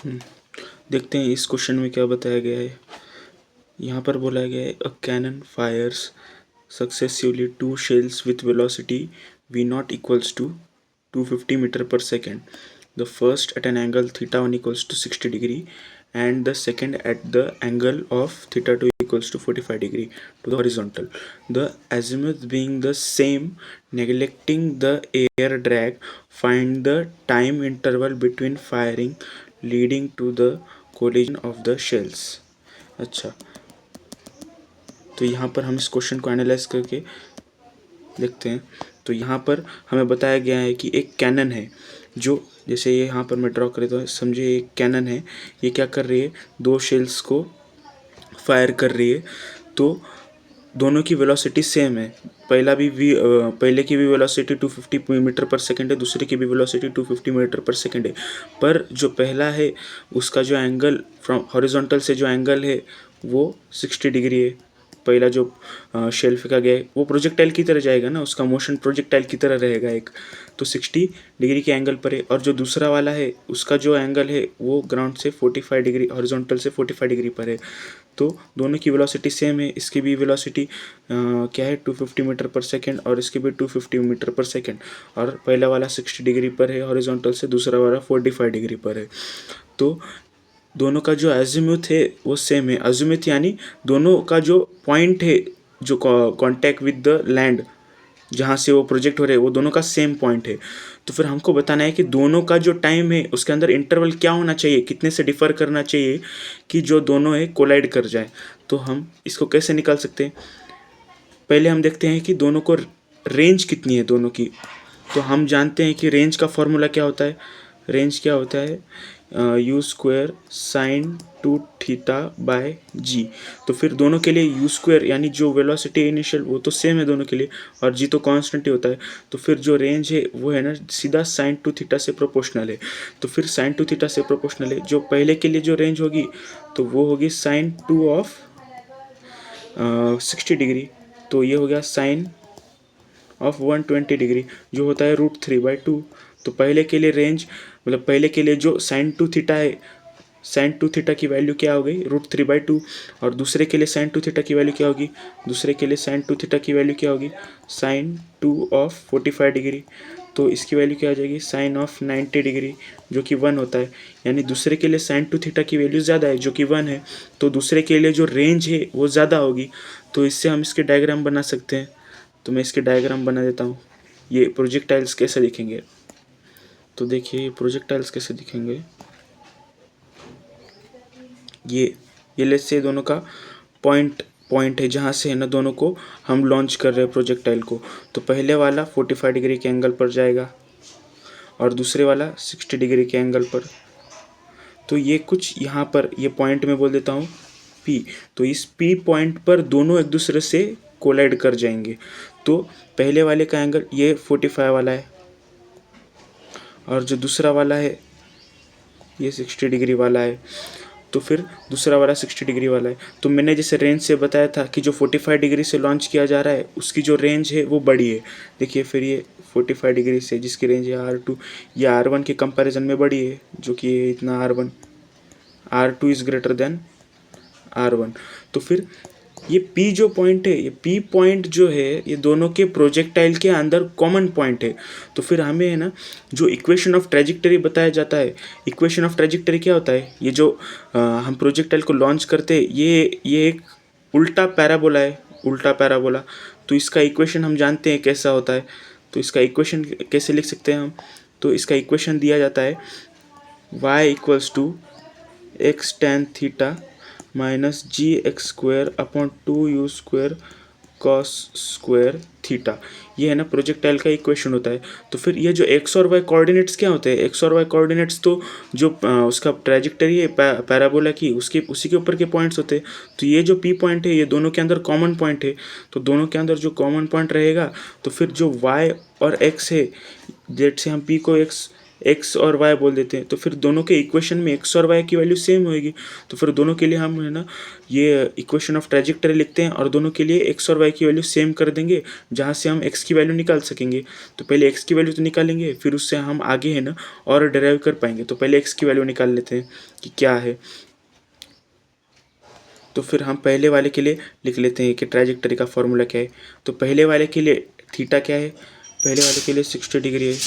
देखते हैं इस क्वेश्चन में क्या बताया गया है। यहाँ पर बोला गया है a cannon fires successively 2 shells with velocity v naught equals to 250 meter per second. The first at an angle theta 1 equals to 60 degree and the second at the angle of theta 2 equals to 45 degree to the horizontal. The azimuth being the same, neglecting the air drag, find the time interval between firing leading to the collision of the shells. अच्छा, तो यहाँ पर हम इस question को analyse करके देखते हैं। तो यहाँ पर हमें बताया गया है कि एक कैनन है, जो जैसे ये यहाँ पर मैं ड्रॉ कर देता हूँ, समझिए एक कैनन है, ये क्या कर रही है, 2 शेल्स को फायर कर रही है। तो दोनों की वेलोसिटी सेम है। पहले की भी वेलोसिटी 250 मीटर पर सेकंड है, दूसरे की भी वेलोसिटी 250 मीटर पर सेकंड है। पर जो पहला है उसका जो एंगल फ्रॉम हॉरिजॉन्टल से जो एंगल है वो 60 डिग्री है। पहला जो शेल फेंका गया है वो प्रोजेक्टाइल की तरह जाएगा ना, उसका मोशन प्रोजेक्टाइल की तरह रहेगा एक, तो 60 डिग्री के एंगल पर है। और जो दूसरा वाला है उसका जो एंगल है वो ग्राउंड से 45 डिग्री, हॉरिजॉन्टल से 45 डिग्री पर है। तो दोनों की वेलोसिटी सेम है। इसकी भी वेलोसिटी क्या है 250 मीटर पर सेकेंड और इसकी भी 250 मीटर पर सेकेंड। और पहला वाला 60 डिग्री पर है हॉरिजॉन्टल से, दूसरा वाला 45 डिग्री पर है। तो दोनों का जो अजीमुथ है वो सेम है। अजीमुथ यानी दोनों का जो पॉइंट है, जो कांटेक्ट विद द लैंड, जहाँ से वो प्रोजेक्ट हो रहे हैं, वो दोनों का सेम पॉइंट है। तो फिर हमको बताना है कि दोनों का जो टाइम है उसके अंदर इंटरवल क्या होना चाहिए, कितने से डिफ़र करना चाहिए कि जो दोनों है कोलाइड कर जाए। तो हम इसको कैसे निकाल सकते हैं, पहले हम देखते हैं कि दोनों को रेंज कितनी है दोनों की। तो हम जानते हैं कि रेंज का फॉर्मूला क्या होता है, रेंज क्या होता है u square sine 2 theta by g. तो फिर दोनों के लिए यू स्क्वायर यानी जो वेलोसिटी इनिशियल वो तो सेम है दोनों के लिए, और जी तो कांस्टेंट ही होता है। तो फिर जो रेंज है वो है ना सीधा साइन 2 थीटा से प्रोपोर्शनल है। तो फिर साइन 2 थीटा से प्रोपोर्शनल है, जो पहले के लिए जो रेंज होगी तो वो होगी साइन 2 ऑफ 60 डिग्री। तो ये हो गया साइन ऑफ 120 डिग्री, जो होता है √3/2। तो पहले के लिए रेंज मतलब पहले के लिए जो साइन 2 थीटा है, साइन 2 थीटा की वैल्यू क्या हो गई √3/2। और दूसरे के लिए साइन 2 थीटा की वैल्यू क्या होगी, दूसरे के लिए साइन 2 थीटा की वैल्यू क्या होगी साइन 2 ऑफ 45 डिग्री। तो इसकी वैल्यू क्या आ जाएगी साइन ऑफ 90 डिग्री, जो कि 1 होता है। यानी दूसरे के लिए साइन 2 थीटा की वैल्यू ज़्यादा है जो कि 1 है, तो दूसरे के लिए जो रेंज है वो ज़्यादा होगी। तो इससे हम इसके डायग्राम बना सकते हैं। तो मैं इसके डायग्राम बना देता हूँ। ये प्रोजेक्टाइल्स कैसे दिखेंगे, तो देखिए ये प्रोजेक्टाइल्स कैसे दिखेंगे। ये लेट्स से दोनों का पॉइंट है जहाँ से है ना दोनों को हम लॉन्च कर रहे हैं प्रोजेक्टाइल को। तो पहले वाला 45 डिग्री के एंगल पर जाएगा और दूसरे वाला 60 डिग्री के एंगल पर। तो ये कुछ यहाँ पर ये पॉइंट में बोल देता हूँ P। तो इस P पॉइंट पर दोनों एक दूसरे से कोलाइड कर जाएंगे। तो पहले वाले का एंगल ये 45 वाला है और जो दूसरा वाला है ये 60 डिग्री वाला है। तो फिर दूसरा वाला 60 डिग्री वाला है। तो मैंने जैसे रेंज से बताया था कि जो 45 डिग्री से लॉन्च किया जा रहा है उसकी जो रेंज है वो बड़ी है। देखिए फिर ये 45 डिग्री से जिसकी रेंज है R2, ये R1 के कंपैरिजन में बड़ी है, जो कि इतना R2 is greater than R1। तो फिर ये P जो पॉइंट है, ये P पॉइंट जो है ये दोनों के प्रोजेक्टाइल के अंदर कॉमन पॉइंट है। तो फिर हमें है ना जो इक्वेशन ऑफ ट्रेजेक्टरी बताया जाता है, इक्वेशन ऑफ ट्रेजेक्टरी क्या होता है, ये जो हम प्रोजेक्टाइल को लॉन्च करते हैं ये एक उल्टा पैराबोला है, उल्टा पैराबोला। तो इसका इक्वेशन हम जानते हैं कैसा होता है। तो इसका इक्वेशन कैसे लिख सकते हैं हम, तो इसका इक्वेशन दिया जाता है y equals to x tan theta minus g x square upon 2u square cos square theta. ये है ना प्रोजेक्टाइल का इक्वेशन होता है। तो फिर ये जो एक्स और वाई कोऑर्डिनेट्स क्या होते हैं, एक्स और वाई कोऑर्डिनेट्स तो जो उसका ट्रेजेक्टरी है पैराबोला की उसके उसी के ऊपर के पॉइंट्स होते हैं। तो ये जो पी पॉइंट है ये दोनों के अंदर कॉमन पॉइंट है। तो दोनों के अंदर जो कॉमन पॉइंट रहेगा तो फिर जो वाई और एक्स है, जेट से हम पी को एक्स और वाई बोल देते हैं, तो फिर दोनों के इक्वेशन में एक्स और वाई की वैल्यू सेम होएगी। तो फिर दोनों के लिए हम है ना ये इक्वेशन ऑफ ट्रेजेक्टरी लिखते हैं और दोनों के लिए एक्स और वाई की वैल्यू सेम कर देंगे, जहाँ से हम एक्स की वैल्यू निकाल सकेंगे। तो पहले एक्स की वैल्यू तो निकालेंगे, फिर उससे हम आगे है ना और डिराइव कर पाएंगे। तो पहले एक्स की वैल्यू निकाल लेते हैं कि क्या है। तो फिर हम पहले वाले के लिए लिख लेते हैं कि ट्राजेक्टरी का फॉर्मूला क्या है। तो पहले वाले के लिए थीटा क्या है, पहले वाले के लिए 60 डिग्री है,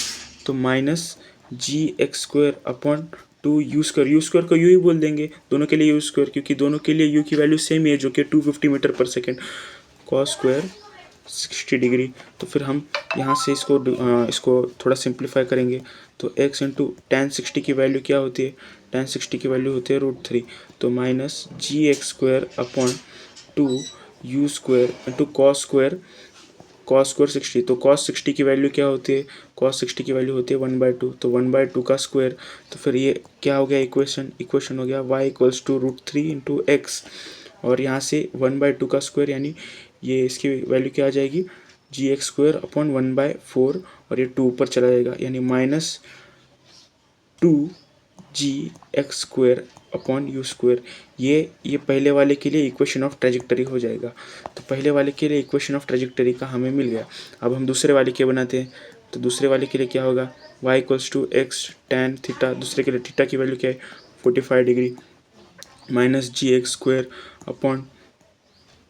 तो minus g x square upon 2 u square, u square को यू ही बोल देंगे दोनों के लिए, यू स्क्वायर, क्योंकि दोनों के लिए यू की वैल्यू सेम ही है जो कि 250 मीटर पर सेकेंड, कॉस स्क्वायर 60 डिग्री। तो फिर हम यहाँ से इसको थोड़ा सिंप्लीफाई करेंगे। तो x इंटू टेन 60 की वैल्यू क्या होती है, टेन 60 की वैल्यू होती है √3, तो minus g x square upon 2 u square into cos square 60। तो कॉस 60 की वैल्यू क्या होती है, कॉस 60 की वैल्यू होती है 1/2, तो 1/2 का स्क्वायर। तो फिर ये क्या हो गया, इक्वेशन हो गया y equals to √3 into x, और यहाँ से 1/2 का स्क्वायर यानी ये इसकी वैल्यू क्या आ जाएगी, जी एक्स स्क्वायर अपॉन 1/4, और ये 2 ऊपर चला जाएगा यानी minus 2 g x square upon u square. ये पहले वाले के लिए इक्वेशन ऑफ ट्रेजेक्टरी हो जाएगा। तो पहले वाले के लिए इक्वेशन ऑफ ट्रेजेक्टरी का हमें मिल गया। अब हम दूसरे वाले के बनाते हैं। तो दूसरे वाले के लिए क्या होगा, y equals to x tan theta, दूसरे के लिए थीटा की वैल्यू क्या है 45 degree, minus g x square upon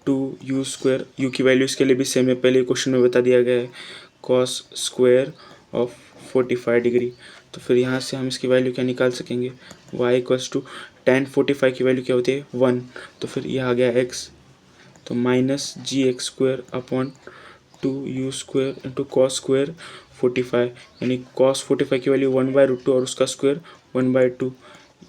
2 u square, u की वैल्यू इसके लिए भी सेम है, पहले क्वेश्चन में बता दिया गया है, कॉस स्क्वायर ऑफ 45 डिग्री। तो फिर यहाँ से हम इसकी वैल्यू क्या निकाल सकेंगे, y इक्वल्स टू टेन 45 की वैल्यू क्या होती है 1, तो फिर यह आ गया x, तो minus g x square upon 2 u square into cos square 45, यानी कॉस 45 की वैल्यू 1/√2 और उसका स्क्वायर 1/2,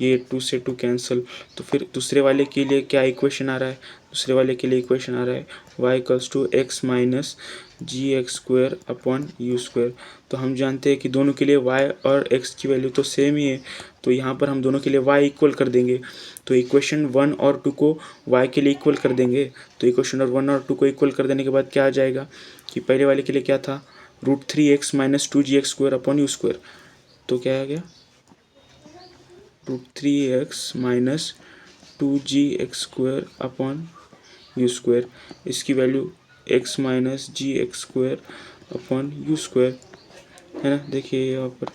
ये 2 से 2 कैंसिल। तो फिर दूसरे वाले के लिए क्या इक्वेशन आ रहा है, दूसरे वाले के लिए इक्वेशन आ रहा है y equals to x minus g x square upon u square. तो हम जानते हैं कि दोनों के लिए y और x की वैल्यू तो सेम ही है, तो यहाँ पर हम दोनों के लिए y इक्वल कर देंगे। तो इक्वेशन 1 और 2 को y के लिए इक्वल कर देंगे। तो इक्वेशन 1 और 2 को इक्वल कर देने के बाद क्या आ जाएगा कि पहले वाले के लिए क्या था, √3x minus 2g x square upon u square. तो क्या आ गया, √3x minus 2g x square upon u square, इसकी value x minus g x square upon u square है ना। देखिए यहाँ पर,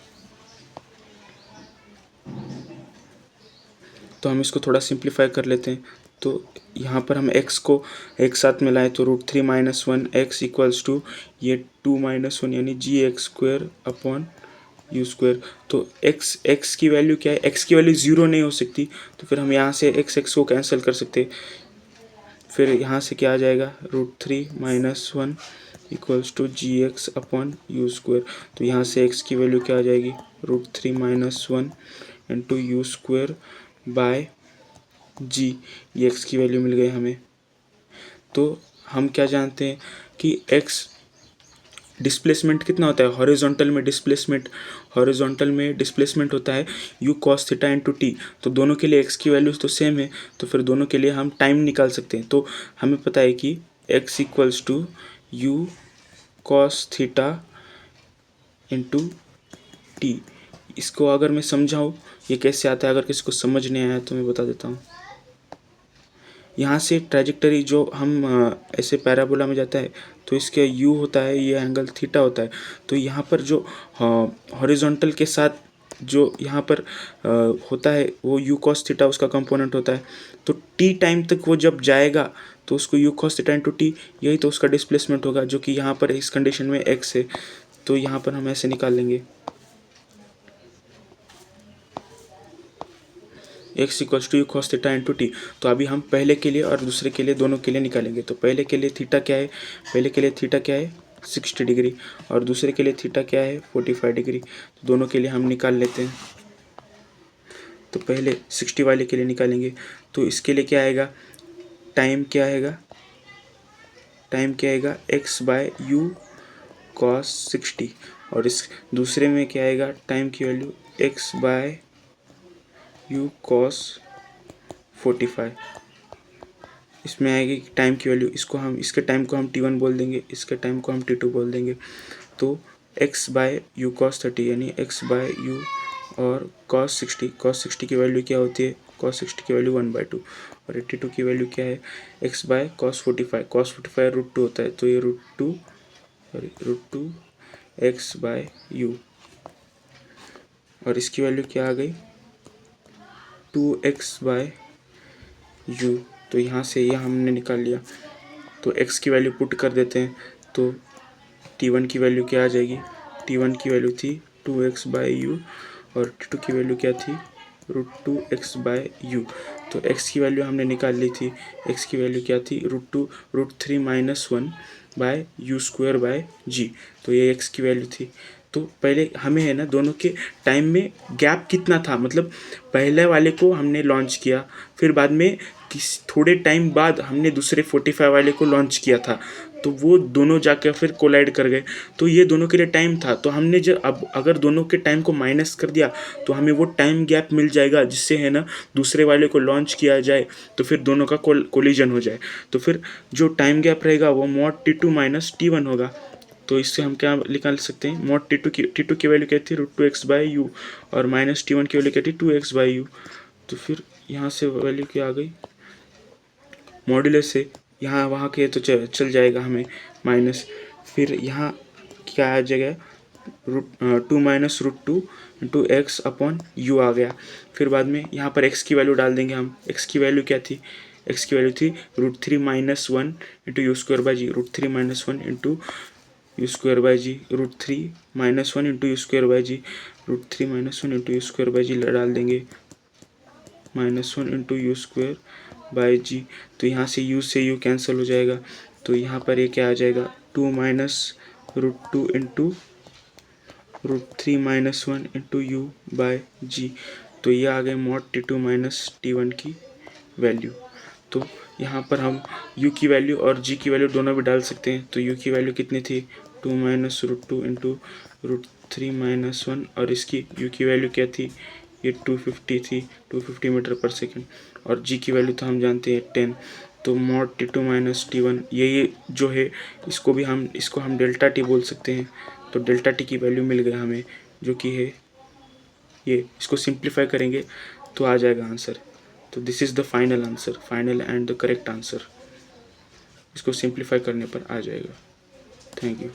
तो हम इसको थोड़ा सिंप्लीफाई कर लेते हैं। तो यहाँ पर हम x को एक साथ में लाएँ तो √3 माइनस 1 x इक्वल्स टू ये 2 माइनस 1 यानी g x square upon u square. तो x की वैल्यू क्या है, x की वैल्यू 0 नहीं हो सकती, तो फिर हम यहाँ से x को कैंसिल कर सकते हैं। फिर यहाँ से क्या आ जाएगा, √3 minus 1 equals to g x upon u square. तो यहाँ से x की वैल्यू क्या आ जाएगी, √3 minus 1 into u square by g, ये x की वैल्यू मिल गई हमें। तो हम क्या जानते हैं कि x डिस्प्लेसमेंट कितना होता है, हॉरिजॉन्टल में डिस्प्लेसमेंट होता है u cos theta into t. तो दोनों के लिए x की वैल्यूज तो सेम है, तो फिर दोनों के लिए हम टाइम निकाल सकते हैं। तो हमें पता है कि x equals to u cos theta into t. इसको अगर मैं समझाऊँ ये कैसे आता है, अगर किसी को समझ नहीं आया तो मैं बता देता हूँ। यहाँ से ट्रैजेक्टरी जो हम ऐसे पैराबोला में जाता है तो इसके u होता है, ये एंगल थीटा होता है। तो यहाँ पर जो हॉरिजॉन्टल के साथ जो यहाँ पर होता है वो u cos थीटा उसका कंपोनेंट होता है। तो t टाइम तक वो जब जाएगा तो उसको u cos theta into T, यही तो उसका डिस्प्लेसमेंट होगा, जो कि यहाँ पर इस कंडीशन में x है। तो यहाँ पर हम ऐसे निकाल लेंगे, x equals to u cos theta into t. तो अभी हम पहले के लिए और दूसरे के लिए दोनों के लिए निकालेंगे। तो पहले के लिए थीटा क्या है, पहले के लिए थीटा क्या है 60 डिग्री, और दूसरे के लिए थीटा क्या है 45 डिग्री। तो दोनों के लिए हम निकाल लेते हैं। तो पहले 60 वाले के लिए निकालेंगे। तो इसके लिए क्या आएगा, टाइम क्या आएगा, टाइम क्या आएगा x बाय यू cos 60, और इस दूसरे में क्या आएगा, टाइम की value x by u cos 45। इसमें आएगी टाइम की वैल्यू, इसको हम इसके टाइम को हम t1 बोल देंगे, इसके टाइम को हम t2 बोल देंगे। तो एक्स बाय यू कॉस 30 यानी एक्स बाय यू और कॉस 60 की वैल्यू क्या होती है, कॉस 60 की वैल्यू 1/2 और 82 की वैल्यू क्या है, एक्स बाय कॉस 45 √2 होता है, तो ये √2 एक्स बाय यू और इसकी वैल्यू क्या आ गई 2x बाय यू। तो यहाँ से यह हमने निकाल लिया, तो x की वैल्यू पुट कर देते हैं, तो t1 की वैल्यू क्या आ जाएगी, t1 की वैल्यू थी 2x बाय यू और t2 की वैल्यू क्या थी √2x बाय यू। तो x की वैल्यू हमने निकाल ली थी, x की वैल्यू क्या थी √3 - 1 bye you square by g, तो ये x की वैल्यू थी। तो पहले हमें है ना दोनों के टाइम में गैप कितना था, मतलब पहले वाले को हमने लॉन्च किया, फिर बाद में थोड़े टाइम बाद हमने दूसरे 45 वाले को लॉन्च किया था, तो वो दोनों जाकर फिर कोलाइड कर गए, तो ये दोनों के लिए टाइम था। तो हमने जब अब अगर दोनों के टाइम को माइनस कर दिया तो हमें वो टाइम गैप मिल जाएगा, जिससे है ना दूसरे वाले को लॉन्च किया जाए तो फिर दोनों का कोलिजन हो जाए। तो फिर जो टाइम गैप रहेगा वो mod t2 - t1 होगा। तो इससे हम क्या निकाल सकते हैं, mod t2 की वैल्यू क्या थी √2x बाय यू और माइनस t1 की वैल्यू क्या थी 2x बाय यू। तो फिर यहाँ से वैल्यू क्या आ गई, मॉड्यूलस से यहाँ वहाँ के तो चल जाएगा हमें माइनस, फिर यहाँ क्या आ जाएगा √2 - √2 इंटू एक्स अपॉन यू आ गया। फिर बाद में यहाँ पर x की वैल्यू डाल देंगे हम, x की वैल्यू क्या थी, x की वैल्यू थी √3 - 1 into u square by g, √3 - 1 into u square by g, √3 - 1 into u square by g, √3 - 1 into u square by g डाल देंगे, -1 into u square by g. तो यहाँ से यू कैंसिल हो जाएगा, तो यहाँ पर ये क्या आ जाएगा 2 - √2 into √3 - 1 into you bye g. तो ये आ गए mod t2 - t1 की वैल्यू। तो यहाँ पर हम u की वैल्यू और g की वैल्यू दोनों भी डाल सकते हैं। तो u की वैल्यू कितनी थी 2 - √2 इंटू √3 - 1 और इसकी u की वैल्यू क्या थी, ये 250 थी, 250 मीटर पर सेकेंड और g की वैल्यू तो हम जानते हैं 10। तो mod t2 - t1 ये जो है इसको हम डेल्टा टी बोल सकते हैं। तो डेल्टा टी की वैल्यू मिल गया हमें, जो कि है ये, इसको सिंप्लीफाई करेंगे तो आ जाएगा आंसर। तो this is the final answer, final and the correct answer. इसको सिंप्लीफाई करने पर आ जाएगा। Thank you.